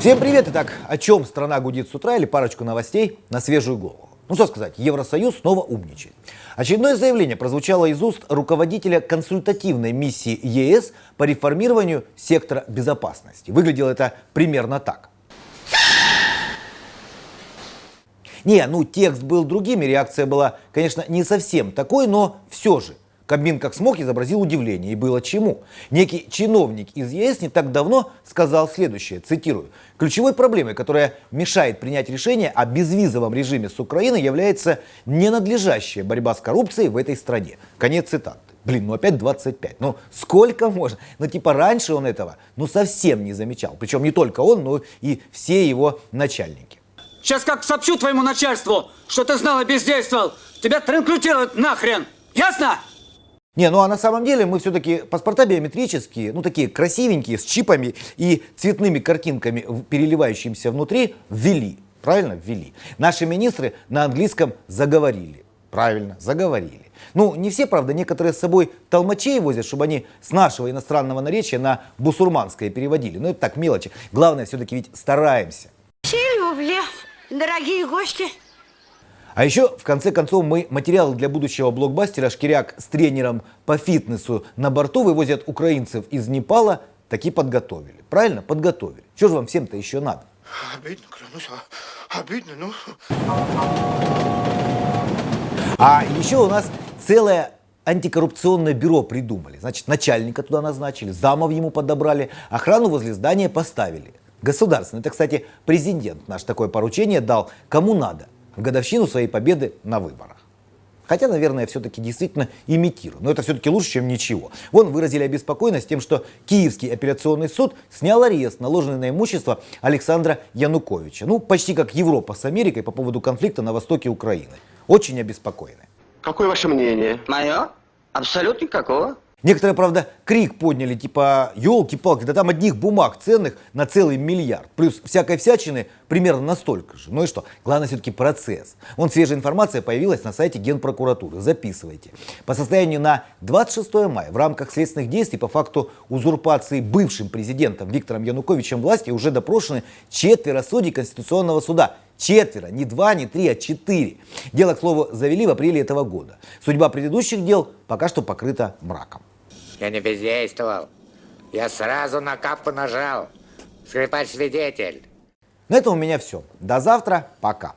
Всем привет! Итак, о чем страна гудит с утра или парочку новостей на свежую голову. Ну что сказать, Евросоюз снова умничает. Очередное заявление прозвучало из уст руководителя консультативной миссии ЕС по реформированию сектора безопасности. Выглядело это примерно так. Текст был другим, и реакция была, конечно, не совсем такой, но все же. Кабмин как смог изобразил удивление, и было чему. Некий чиновник из ЕС не так давно сказал следующее, цитирую: «Ключевой проблемой, которая мешает принять решение о безвизовом режиме с Украиной, является ненадлежащая борьба с коррупцией в этой стране». Конец цитаты. Опять 25. Сколько можно? Раньше он этого, совсем не замечал. Причем не только он, но и все его начальники. Сейчас как сообщу твоему начальству, что ты знал и бездействовал, тебя транслютируют нахрен. Ясно? А на самом деле мы все-таки паспорта биометрические, такие красивенькие, с чипами и цветными картинками, переливающимися внутри, ввели. Правильно? Ввели. Наши министры на английском заговорили. Правильно, заговорили. Не все, правда, некоторые с собой толмачей возят, чтобы они с нашего иностранного наречия на бусурманское переводили. Это так, мелочи. Главное, все-таки ведь стараемся. Дорогие гости. А еще, в конце концов, мы материалы для будущего блокбастера «Шкиряк» с тренером по фитнесу на борту вывозят украинцев из Непала, таки подготовили. Правильно? Подготовили. Что же вам всем-то еще надо? Обидно, клянусь, обидно, А еще у нас целое антикоррупционное бюро придумали. Значит, начальника туда назначили, замов ему подобрали, охрану возле здания поставили. Государственный. Это, кстати, президент наш такое поручение дал кому надо в годовщину своей победы на выборах. Хотя, наверное, все-таки действительно имитирую. Но это все-таки лучше, чем ничего. Вон выразили обеспокоенность тем, что Киевский апелляционный суд снял арест, наложенный на имущество Александра Януковича. Почти как Европа с Америкой по поводу конфликта на востоке Украины. Очень обеспокоены. Какое ваше мнение? Мое? Абсолютно никакого. Некоторые, правда, крик подняли, типа, елки-палки, да там одних бумаг ценных на целый миллиард. Плюс всякой всячины примерно настолько же. И что? Главное все-таки процесс. Свежая информация появилась на сайте Генпрокуратуры. Записывайте. По состоянию на 26 мая в рамках следственных действий по факту узурпации бывшим президентом Виктором Януковичем власти уже допрошены 4 судей Конституционного суда. 4, не 2, не 3, а 4. Дело, к слову, завели в апреле этого года. Судьба предыдущих дел пока что покрыта мраком. Я не бездействовал. Я сразу на капку нажал. Скрипач-свидетель. На этом у меня все. До завтра. Пока.